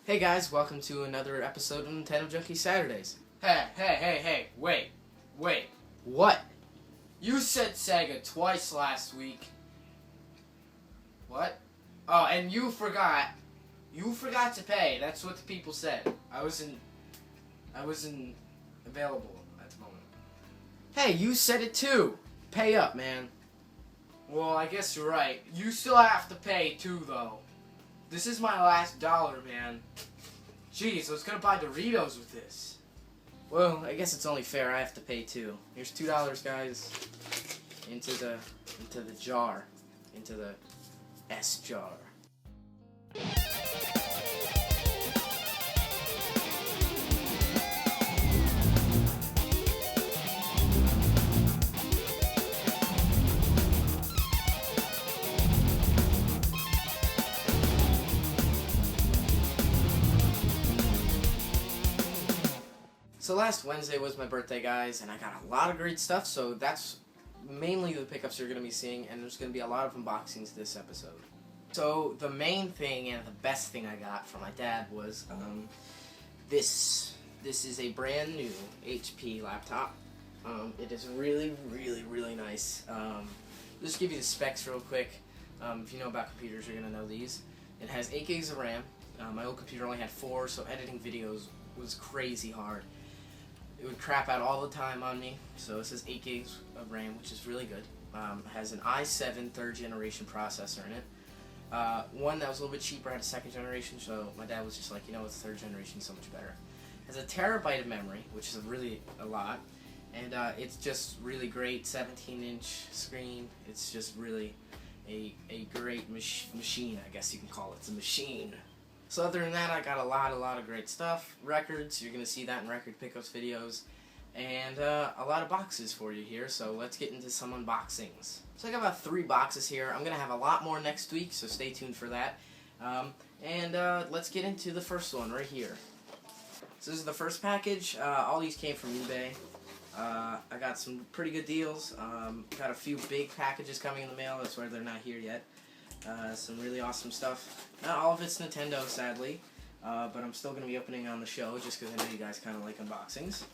Hey guys, welcome to another episode of Nintendo Junkie Saturdays. Hey, wait. What? You said Sega twice last week. What? Oh, and you forgot to pay. That's what the people said. I wasn't available at the moment. Hey, you said it too. Pay up, man. Well, I guess you're right. You still have to pay too, though. This is my last dollar, man. Jeez, I was gonna buy Doritos with this. Well, I guess it's only fair I have to pay too. Here's $2, guys. Into the jar. Into the S jar. So last Wednesday was my birthday, guys, and I got a lot of great stuff, so that's mainly the pickups you're going to be seeing, and there's going to be a lot of unboxings this episode. So the main thing and the best thing I got from my dad was this. This is a brand new HP laptop. It is really nice. Just give you the specs real quick. If you know about computers, you're going to know these. It has 8 gigs of RAM. My old computer only had 4, so editing videos was crazy hard. It would crap out all the time on me, so it says 8 gigs of RAM, which is really good. It has an i7 3rd generation processor in it. One that was a little bit cheaper had a 2nd generation, so my dad was just like, you know, it's 3rd generation, so much better. It has a terabyte of memory, which is really a lot, and it's just really great. 17-inch screen. It's just really a great machine, I guess you can call it. It's a machine. So other than that, I got a lot of great stuff. Records, you're going to see that in record pickups videos. And a lot of boxes for you here, so let's get into some unboxings. So I got about 3 boxes here. I'm going to have a lot more next week, so stay tuned for that. Let's get into the first one right here. So this is the first package. All these came from eBay. I got some pretty good deals. Got a few big packages coming in the mail. That's why they're not here yet. Some really awesome stuff. Not all of it's Nintendo, sadly, but I'm still going to be opening on the show just because I know you guys kind of like unboxings.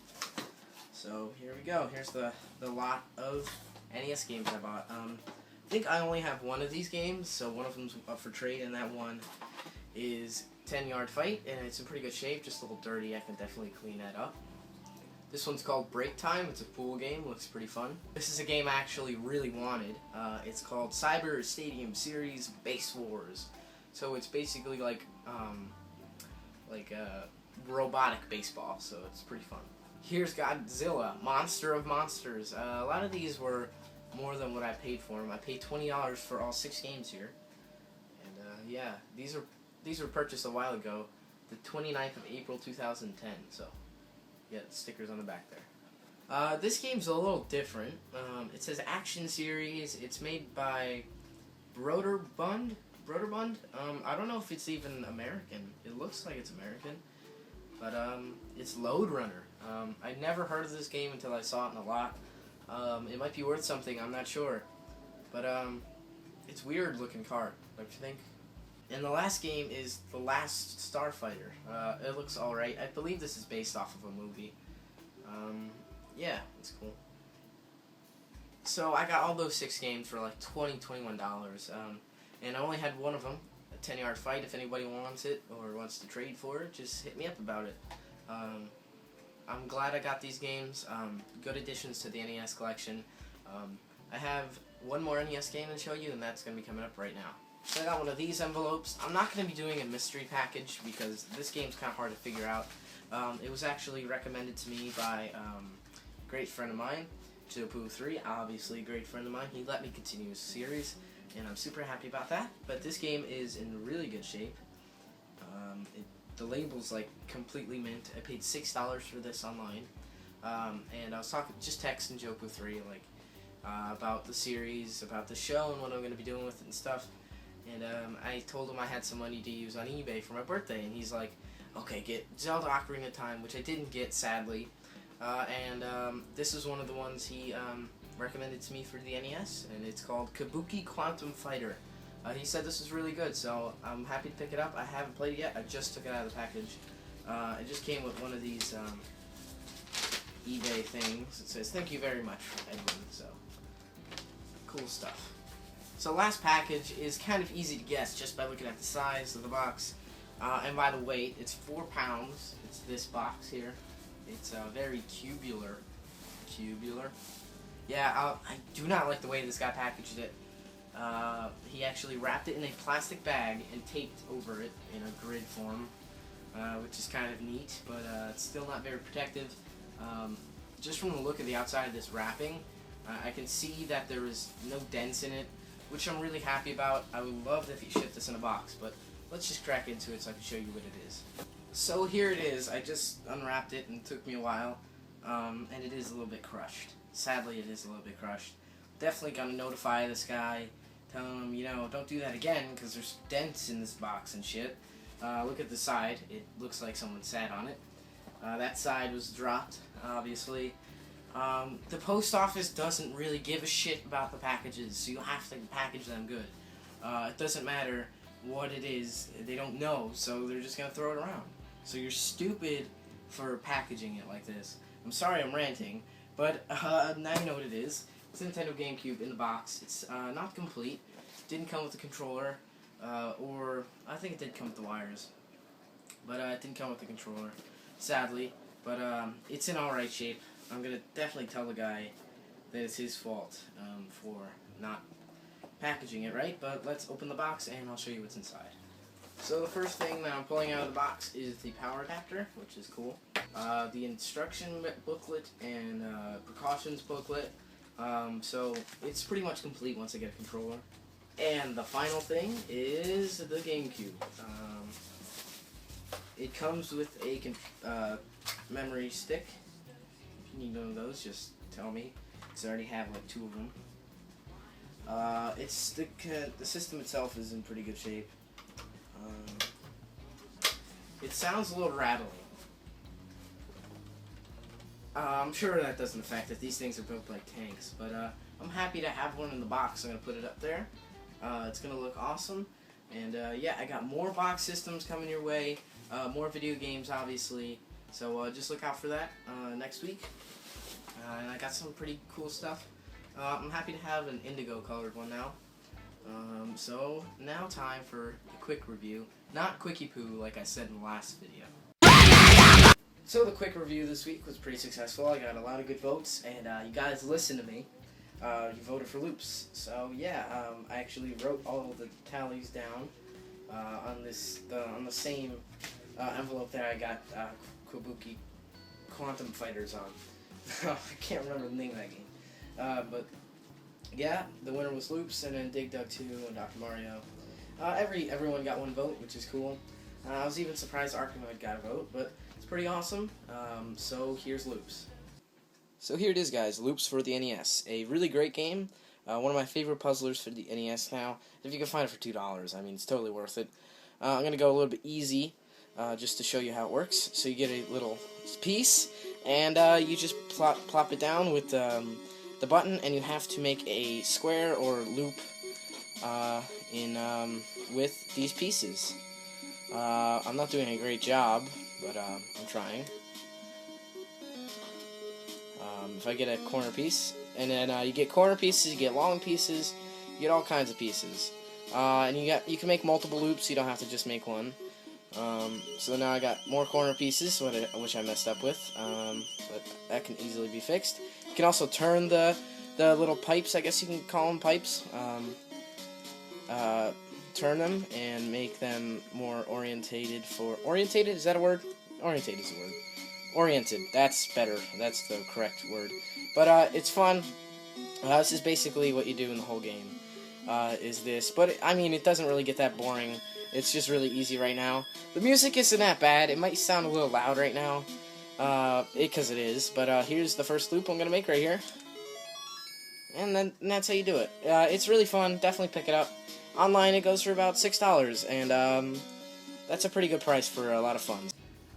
So here we go. Here's the lot of NES games I bought. I think I only have one of these games, so one of them's up for trade, and that one is 10-Yard Fight, and it's in pretty good shape, just a little dirty. I can definitely clean that up. This one's called Break Time. It's a pool game. Looks pretty fun. This is a game I actually really wanted. It's called Cyber Stadium Series Base Wars. So it's basically like robotic baseball. So it's pretty fun. Here's Godzilla, Monster of Monsters. A lot of these were more than what I paid for them. I paid $20 for all 6 games here. And yeah, these were purchased a while ago, the 29th of April 2010. So. Yeah, the stickers on the back there. This game's a little different. It says Action Series. It's made by Broderbund. I don't know if it's even American. It looks like it's American. But it's Lode Runner. I'd never heard of this game until I saw it in a lot. It might be worth something, I'm not sure. But it's weird looking card, don't you think? And the last game is The Last Starfighter. It looks alright. I believe this is based off of a movie. Yeah, it's cool. So I got all those 6 games for like $21. And I only had one of them, a 10-Yard Fight. If anybody wants it or wants to trade for it, just hit me up about it. I'm glad I got these games. Good additions to the NES collection. I have one more NES game to show you, and that's going to be coming up right now. So I got one of these envelopes. I'm not going to be doing a mystery package because this game's kind of hard to figure out. It was actually recommended to me by a great friend of mine, Jopu3, obviously a great friend of mine. He let me continue his series, and I'm super happy about that. But this game is in really good shape. The label's like completely mint. I paid $6 for this online, and I was just texting Jopu3 like about the series, about the show, and what I'm going to be doing with it and stuff. And I told him I had some money to use on eBay for my birthday, and he's like, okay, get Zelda Ocarina of Time, which I didn't get, sadly. This is one of the ones he recommended to me for the NES, and it's called Kabuki Quantum Fighter. He said this was really good, so I'm happy to pick it up. I haven't played it yet. I just took it out of the package. It just came with one of these eBay things. It says, "Thank you very much," from Edwin, so cool stuff. So last package is kind of easy to guess just by looking at the size of the box. And by the weight, it's 4 pounds. It's this box here. It's very cubular. Yeah, I do not like the way this guy packaged it. He actually wrapped it in a plastic bag and taped over it in a grid form, which is kind of neat, but it's still not very protective. Just from the look of the outside of this wrapping, I can see that there is no dents in it, which I'm really happy about. I would love if he shipped this in a box, but let's just crack into it so I can show you what it is. So here it is. I just unwrapped it and it took me a while, and it is a little bit crushed. Sadly, it is a little bit crushed. Definitely gonna notify this guy, tell him, you know, don't do that again, because there's dents in this box and shit. Look at the side. It looks like someone sat on it. That side was dropped, obviously. The post office doesn't really give a shit about the packages, so you have to package them good. It doesn't matter what it is, they don't know, so they're just gonna throw it around. So you're stupid for packaging it like this. I'm sorry I'm ranting, but now you know what it is. It's a Nintendo GameCube in the box. It's not complete. Didn't come with the controller, or I think it did come with the wires, but it didn't come with the controller, sadly. But it's in alright shape. I'm gonna definitely tell the guy that it's his fault for not packaging it right, but let's open the box and I'll show you what's inside. So the first thing that I'm pulling out of the box is the power adapter, which is cool. The instruction booklet and precautions booklet. So it's pretty much complete once I get a controller. And the final thing is the GameCube. It comes with a memory stick. If you need one of those, just tell me, because I already have like 2 of them. It's the system itself is in pretty good shape. It sounds a little rattling. I'm sure that doesn't affect it. These things are built like tanks, but I'm happy to have one in the box. I'm gonna put it up there. It's gonna look awesome, and yeah, I got more box systems coming your way. More video games, obviously. So just look out for that next week. And I got some pretty cool stuff. I'm happy to have an indigo colored one now. So now time for a quick review. Not quickie poo like I said in the last video. So the quick review this week was pretty successful. I got a lot of good votes, and you guys listened to me. You voted for loops. So yeah, I actually wrote all of the tallies down on the same envelope that I got Kabuki Quantum Fighters on. I can't remember the name of that game. But yeah, the winner was Loops, and then Dig Dug 2 and Dr. Mario. Everyone got 1 vote, which is cool. I was even surprised Arkanoid got a vote, but it's pretty awesome. So here's Loops. So here it is, guys. Loops for the NES. A really great game. One of my favorite puzzlers for the NES now. If you can find it for $2, I mean, it's totally worth it. I'm going to go a little bit easy just to show you how it works. So you get a little piece, and you just plop it down with the button, and you have to make a square or loop with these pieces. I'm not doing a great job, but I'm trying. If I get a corner piece, and then you get corner pieces, you get long pieces, you get all kinds of pieces, and you can make multiple loops. You don't have to just make one. So now I got more corner pieces, which I messed up with, but that can easily be fixed. You can also turn the little pipes, I guess you can call them pipes, turn them and make them more orientated for... Orientated? Is that a word? Orientated is a word. Oriented. That's better. That's the correct word. But it's fun. This is basically what you do in the whole game, is this. But, I mean, it doesn't really get that boring. It's just really easy right now. The music isn't that bad. It might sound a little loud right now, because it is. But here's the first loop I'm going to make right here. And that's how you do it. It's really fun. Definitely pick it up. Online, it goes for about $6, and that's a pretty good price for a lot of fun.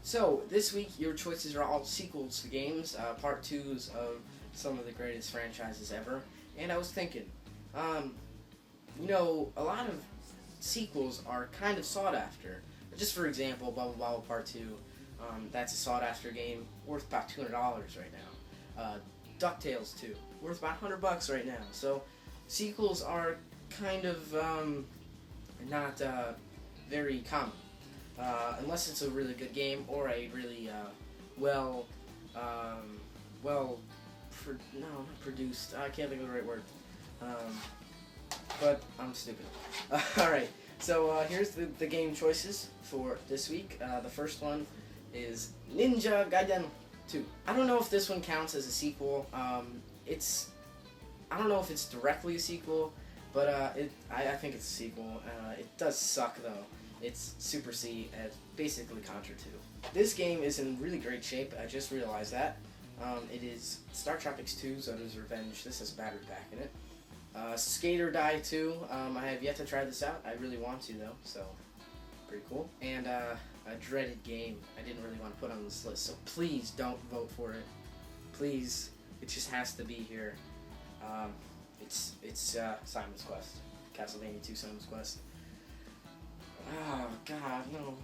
So, this week, your choices are all sequels to games, part 2s of some of the greatest franchises ever. And I was thinking, you know, a lot of sequels are kind of sought after. Just for example, Blowout Part 2, that's a sought after game worth about $200 right now. DuckTales 2, worth about $100 right now. So sequels are kind of not very common, unless it's a really good game or a really not produced. I can't think of the right word. But I'm stupid. Alright, so here's the game choices for this week. The first one is Ninja Gaiden 2. I don't know if this one counts as a sequel. I don't know if it's directly a sequel, but I think it's a sequel. It does suck though. It's Super C at basically Contra 2. This game is in really great shape. I just realized that. It is Star Tropics 2, Zoda's Revenge. This has a battery pack in it. Skater Die 2. I have yet to try this out. I really want to though, so pretty cool. And a dreaded game I didn't really want to put on this list, so please don't vote for it. Please, it just has to be here. It's Simon's Quest. Castlevania 2 Simon's Quest. Oh god, no.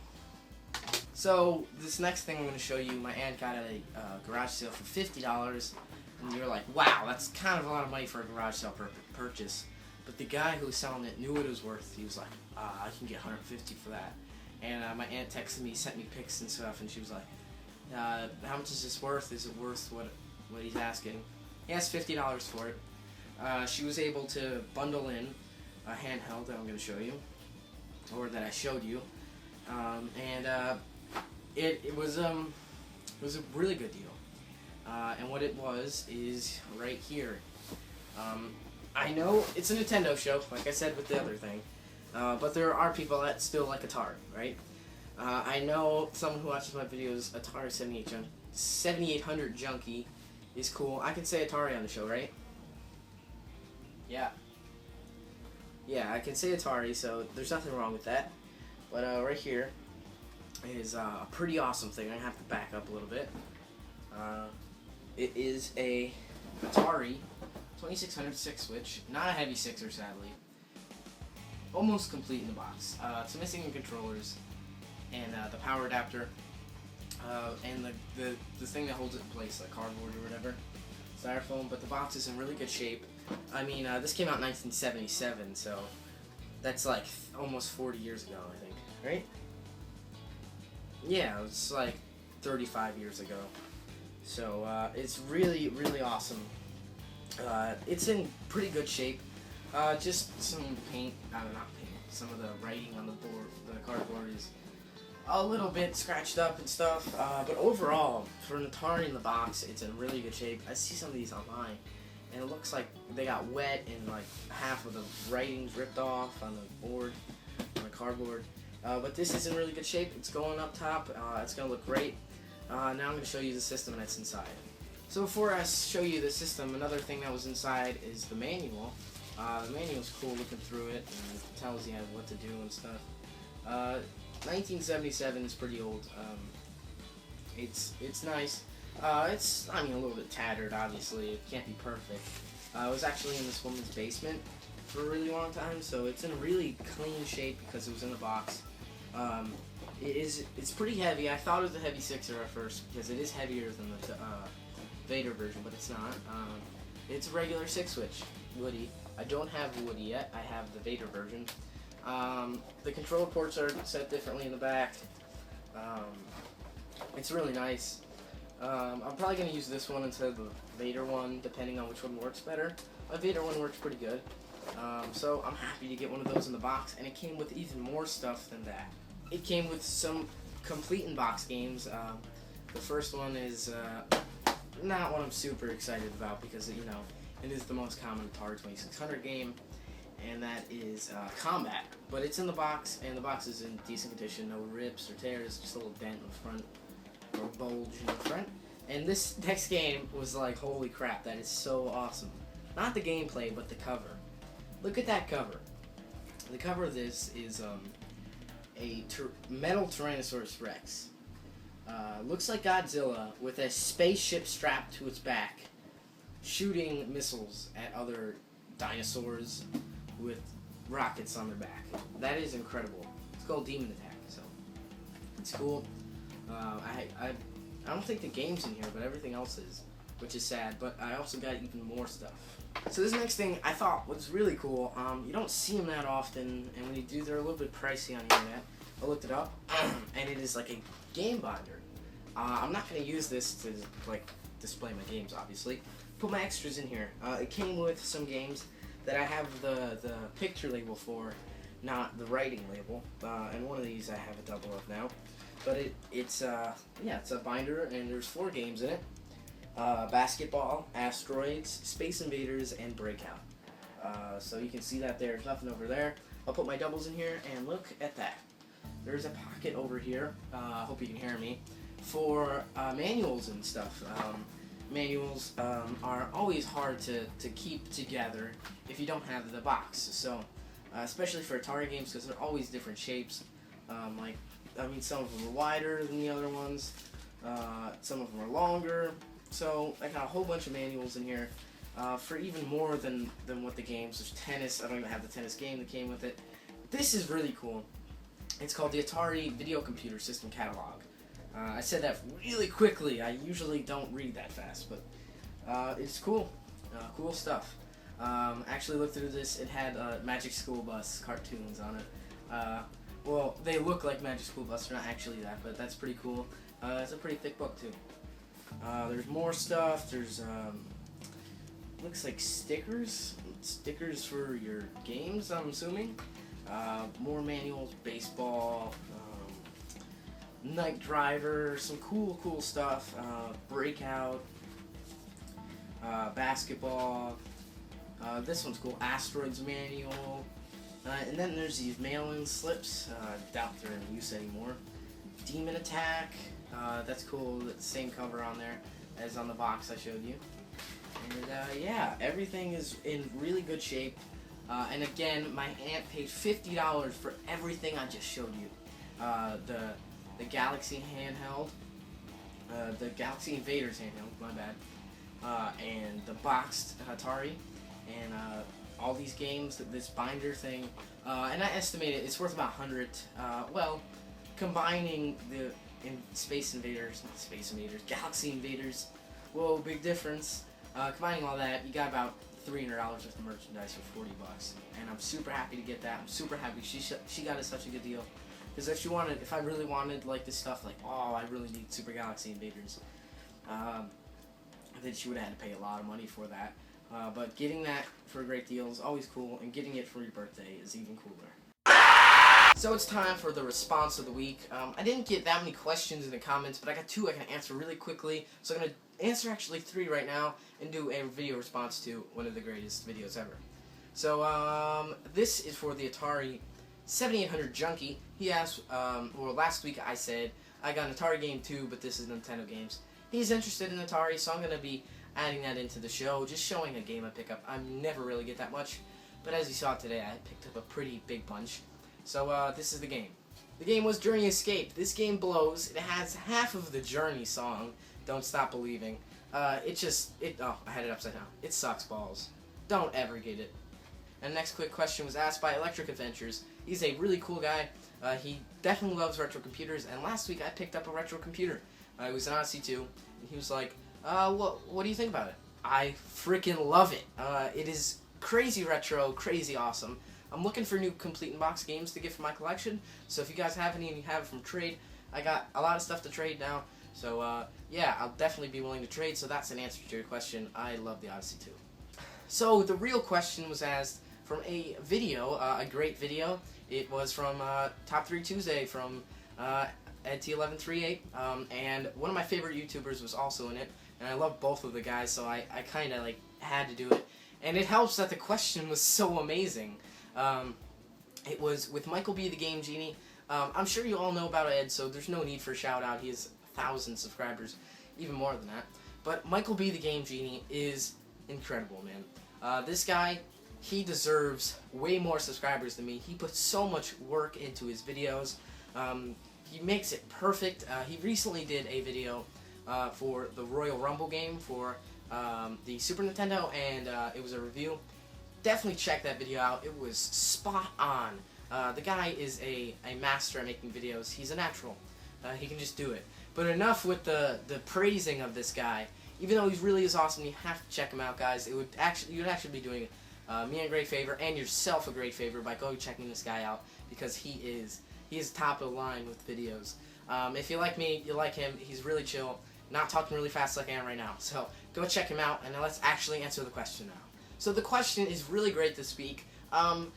So this next thing I'm going to show you, my aunt got at a garage sale for $50, and you're like, wow, that's kind of a lot of money for a garage sale purchase. But the guy who was selling it knew what it was worth. He was like, I can get $150 for that. And my aunt texted me, sent me pics and stuff, and she was like, how much is this worth? Is it worth what he's asking? He asked $50 for it. She was able to bundle in a handheld that I'm going to show you, or that I showed you, it was a really good deal. And what it was is right here. I know it's a Nintendo show, like I said with the other thing, but there are people that still like Atari, right? I know someone who watches my videos, Atari 7800 Junkie is cool. I can say Atari on the show, right? Yeah. Yeah, I can say Atari, so there's nothing wrong with that. But right here is a pretty awesome thing. I have to back up a little bit. It is a Atari 2600 6-switch, not a heavy sixer, sadly. Almost complete in the box. It's missing the controllers and the power adapter, and the thing that holds it in place, like cardboard or whatever, styrofoam. But the box is in really good shape. I mean, this came out in 1977, so that's like almost 40 years ago, I think, right? Yeah, it's like 35 years ago. So it's really, really awesome. It's in pretty good shape. Just some paint, not paint, some of the writing on the board, the cardboard is a little bit scratched up and stuff. But overall, for an Atari in the box, it's in really good shape. I see some of these online, and it looks like they got wet and like half of the writing's ripped off on the board, on the cardboard. But this is in really good shape. It's going up top. It's going to look great. Now I'm going to show you the system that's inside. So before I show you the system, another thing that was inside is the manual. The manual's cool looking through it, and it tells you what to do and stuff. 1977 is pretty old. It's nice. It's, I mean, a little bit tattered, obviously. It can't be perfect. I was actually in this woman's basement for a really long time, so it's in a really clean shape because it was in the box. It's pretty heavy. I thought it was a heavy sixer at first because it is heavier than the Vader version, but it's not. It's a regular 6-switch Woody. I don't have the Woody yet. I have the Vader version. The controller ports are set differently in the back. It's really nice. I'm probably going to use this one instead of the Vader one, depending on which one works better. My Vader one works pretty good. So I'm happy to get one of those in the box, and it came with even more stuff than that. It came with some complete in-box games. The first one is not what I'm super excited about because, you know, it is the most common Atari 2600 game, and that is Combat. But it's in the box, and the box is in decent condition, no rips or tears, just a little dent in the front, or bulge in the front. And this next game was like, holy crap, that is so awesome. Not the gameplay, but the cover. Look at that cover. The cover of this is a metal Tyrannosaurus Rex. Looks like Godzilla with a spaceship strapped to its back, shooting missiles at other dinosaurs with rockets on their back. That is incredible. It's called Demon Attack, so it's cool. I don't think the game's in here, but everything else is, which is sad. But I also got even more stuff. So this next thing I thought was really cool. You don't see them that often, and when you do, they're a little bit pricey on the internet. I looked it up, and it is like a game binder. I'm not going to use this to like display my games, obviously. Put my extras in here. It came with some games that I have the picture label for, not the writing label. And one of these I have a double of now. But it's a binder, and there's 4 games in it. Basketball, Asteroids, Space Invaders, and Breakout. So you can see that there's nothing over there. I'll put my doubles in here, and look at that. There's a pocket over here, hope you can hear me, for manuals and stuff. Manuals are always hard to keep together if you don't have the box. So, especially for Atari games, because they're always different shapes. Some of them are wider than the other ones. Some of them are longer. So, I got a whole bunch of manuals in here for even more than what the games. There's tennis. I don't even have the tennis game that came with it. This is really cool. It's called the Atari Video Computer System Catalog. I said that really quickly. I usually don't read that fast, but it's cool. Cool stuff. Actually looked through this. It had Magic School Bus cartoons on it. Well, they look like Magic School Bus. They're not actually that, but that's pretty cool. It's a pretty thick book, too. There's more stuff. There's, looks like stickers. Stickers for your games, I'm assuming. More manuals, baseball, Night Driver, some cool stuff, Breakout, basketball, this one's cool, Asteroids manual, and then there's these mail-in slips. I doubt they're in use anymore. Demon Attack, that's cool, the same cover on there as on the box I showed you. And yeah, everything is in really good shape. And again, my aunt paid $50 for everything I just showed you. The Galaxy handheld, the Galaxy Invaders handheld, my bad, and the boxed Atari, and all these games, this binder thing, and I estimate it's worth about 100. Well, combining the Space Invaders, not Space Invaders, Galaxy Invaders, whoa, big difference. Combining all that, you got about $300 worth of merchandise for $40, and I'm super happy to get that. I'm super happy she got us such a good deal, because if I really wanted like this stuff, like I really need Super Galaxy Invaders, then she would have had to pay a lot of money for that. But getting that for a great deal is always cool, and getting it for your birthday is even cooler. So it's time for the response of the week. I didn't get that many questions in the comments, but I got 2 I can answer really quickly. So I'm going to answer actually 3 right now and do a video response to one of the greatest videos ever. So this is for the Atari 7800 Junkie. He asked, well, last week I said I got an Atari game too, but this is Nintendo games. He's interested in Atari, so I'm going to be adding that into the show, just showing a game I pick up. I never really get that much, but as you saw today, I picked up a pretty big bunch. So this is the game. The game was Journey Escape. This game blows. It has half of the Journey song, Don't Stop Believing. I had it upside down. It sucks balls. Don't ever get it. And the next quick question was asked by Electric Adventures. He's a really cool guy. He definitely loves retro computers, and last week I picked up a retro computer. It was an Odyssey 2, and he was like, what do you think about it? I freaking love it. It is crazy retro, crazy awesome. I'm looking for new complete in-box games to get for my collection, so if you guys have any and you have it from trade, I got a lot of stuff to trade now. So, yeah, I'll definitely be willing to trade, so that's an answer to your question. I love the Odyssey 2. So, the real question was asked from a video, a great video. It was from Top 3 Tuesday from EdT1138, and one of my favorite YouTubers was also in it, and I love both of the guys, so I kind of, had to do it. And it helps that the question was so amazing. It was with Michael B. the Game Genie. I'm sure you all know about Ed, so there's no need for a shout-out. He has 1,000 subscribers, even more than that. But Michael B. the Game Genie is incredible, man. This guy, he deserves way more subscribers than me. He puts so much work into his videos. He makes it perfect. He recently did a video for the Royal Rumble game for the Super Nintendo, and it was a review. definitely check that video out. It was spot on. The guy is a master at making videos. He's a natural. He can just do it. But enough with the praising of this guy. Even though he really is awesome, you have to check him out, guys. You'd actually be doing me a great favor and yourself a great favor by going checking this guy out, because he is top of the line with videos. If you like me, you like him. He's really chill, not talking really fast like I am right now. So go check him out, and now let's actually answer the question now. So the question is really great this week. I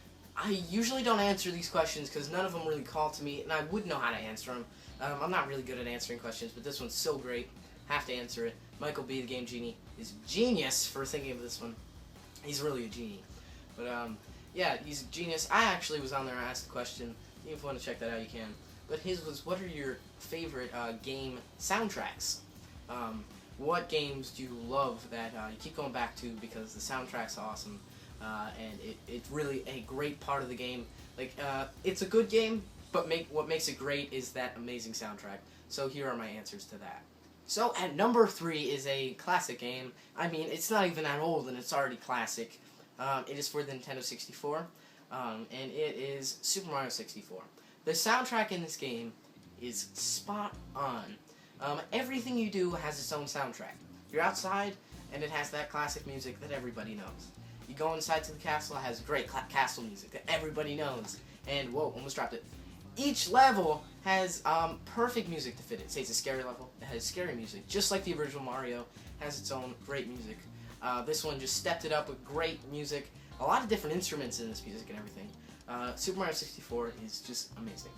usually don't answer these questions because none of them really call to me, and I would know how to answer them. I'm not really good at answering questions, but this one's so great. Have to answer it. Michael B, the Game Genie, is genius for thinking of this one. He's really a genie. But, yeah, he's a genius. I actually was on there and asked the question. If you want to check that out, you can. But his was, what are your favorite game soundtracks? What games do you love that you keep going back to because the soundtrack's awesome? And it's really a great part of the game. Like, it's a good game, but what makes it great is that amazing soundtrack. So here are my answers to that. So at number 3 is a classic game. I mean, it's not even that old and it's already classic. It is for the Nintendo 64, and it is Super Mario 64. The soundtrack in this game is spot on. Everything you do has its own soundtrack. You're outside, and it has that classic music that everybody knows. You go inside to the castle, it has great castle music that everybody knows. And, whoa, almost dropped it. Each level has perfect music to fit it. Say it's a scary level, it has scary music. Just like the original Mario has its own great music. This one just stepped it up with great music. A lot of different instruments in this music and everything. Super Mario 64 is just amazing.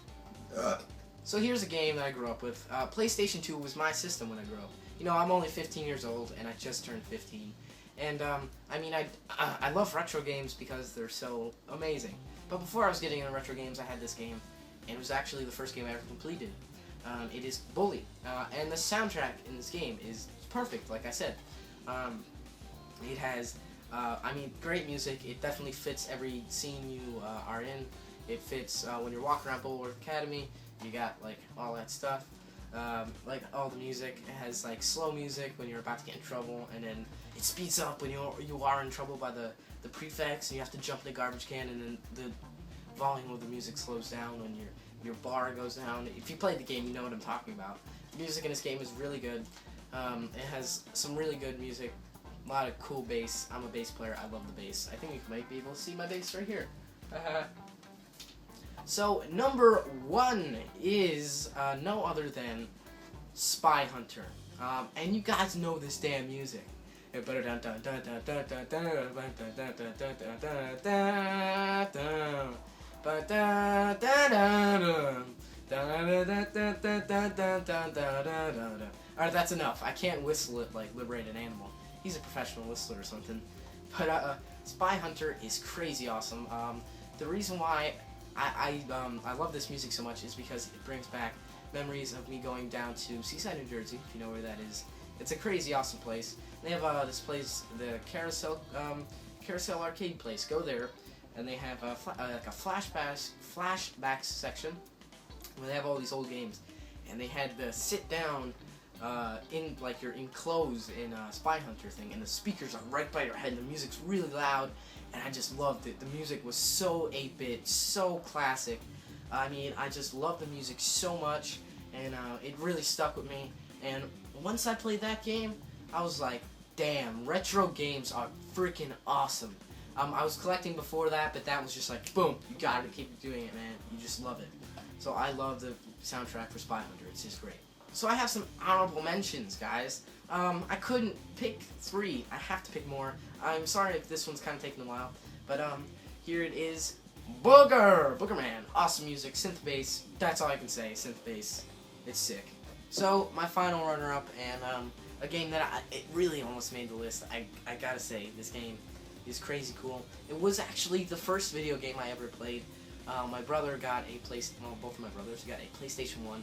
So here's a game that I grew up with. PlayStation 2 was my system when I grew up. You know, I'm only 15 years old, and I just turned 15. And, I mean, I love retro games because they're so amazing. But before I was getting into retro games, I had this game, and it was actually the first game I ever completed. It is Bully, and the soundtrack in this game is perfect, like I said. It has, I mean, great music. It definitely fits every scene you are in. It fits when you're walking around Bulwark Academy. You got, like, all that stuff. Like, all the music. It has, like, slow music when you're about to get in trouble, and then it speeds up when you are in trouble by the prefects, and you have to jump in the garbage can, and then the volume of the music slows down when your bar goes down. If you played the game, you know what I'm talking about. The music in this game is really good. It has some really good music. A lot of cool bass. I'm a bass player. I love the bass. I think you might be able to see my bass right here. So, number 1 is no other than Spy Hunter. And you guys know this damn music. Alright, that's enough. I can't whistle it like Liberate an Animal. He's a professional whistler or something. But Spy Hunter is crazy awesome. The reason why I love this music so much is because it brings back memories of me going down to Seaside, New Jersey, if you know where that is. It's a crazy awesome place. They have this place, the Carousel Arcade place. Go there, and they have like a flashbacks section where they have all these old games, and they had the sit down in like you're enclosed in a Spy Hunter thing, and the speakers are right by your head, and the music's really loud, and I just loved it. The music was so 8-bit, so classic. I mean, I just loved the music so much, and it really stuck with me. And once I played that game, I was like, damn, retro games are freaking awesome. I was collecting before that, but that was just like, boom, you gotta keep doing it, man. You just love it. So I love the soundtrack for Spy Hunter. It's just great. So I have some honorable mentions, guys. I couldn't pick 3. I have to pick more. I'm sorry if this one's kind of taking a while, but here it is. Booger Man. Awesome music, synth bass. That's all I can say. Synth bass. It's sick. So my final runner-up, and a game that it really almost made the list. I gotta say, this game is crazy cool. It was actually the first video game I ever played. My brother got a both of my brothers got a PlayStation 1.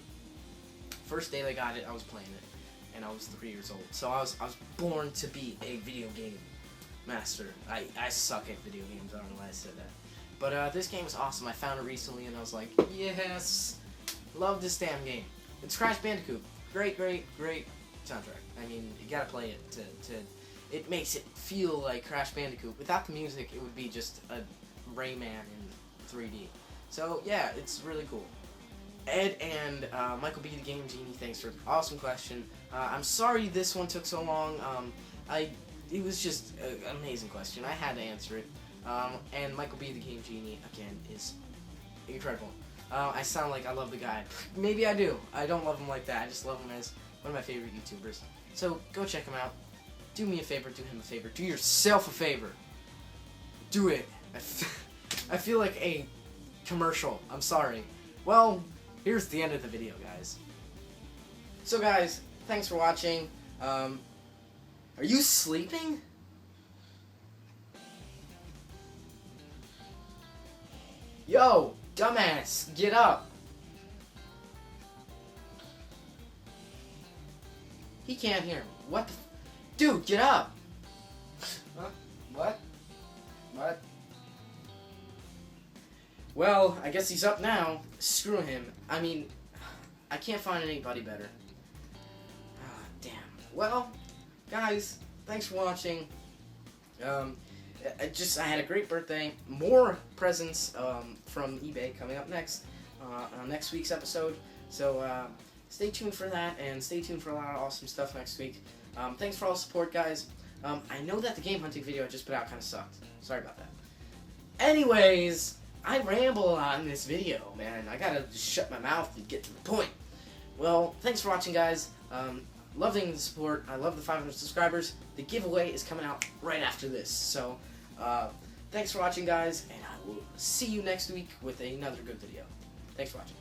First day they got it, I was playing it, and I was 3 years old. So I was born to be a video game master. I suck at video games. I don't know why I said that. But this game is awesome. I found it recently, and I was like, yes, love this damn game. It's Crash Bandicoot. Great soundtrack. I mean, you gotta play it to it makes it feel like Crash Bandicoot. Without the music, it would be just a Rayman in 3D. So yeah, it's really cool. Ed and Michael B. the Game Genie, thanks for the awesome question. I'm sorry this one took so long. It was just an amazing question. I had to answer it. And Michael B. the Game Genie, again, is incredible. I sound like I love the guy. Maybe I do. I don't love him like that. I just love him as one of my favorite YouTubers. So go check him out. Do me a favor, do him a favor, do yourself a favor. Do it. I feel like a commercial. I'm sorry. Well, here's the end of the video, guys. So guys, thanks for watching. Are you sleeping? Yo, dumbass, get up. He can't hear me. What the dude, get up. Huh? What? What? Well, I guess he's up now. Screw him. I mean, I can't find anybody better. Ah, damn. Well, guys, thanks for watching. I had a great birthday. More presents from eBay coming up next on next week's episode. So stay tuned for that, and stay tuned for a lot of awesome stuff next week. Thanks for all the support, guys. I know that the game hunting video I just put out kind of sucked. Sorry about that. Anyways, I ramble on this video, man. I gotta just shut my mouth and get to the point. Well, thanks for watching, guys. Loving the support. I love the 500 subscribers. The giveaway is coming out right after this. So, thanks for watching, guys, and I will see you next week with another good video. Thanks for watching.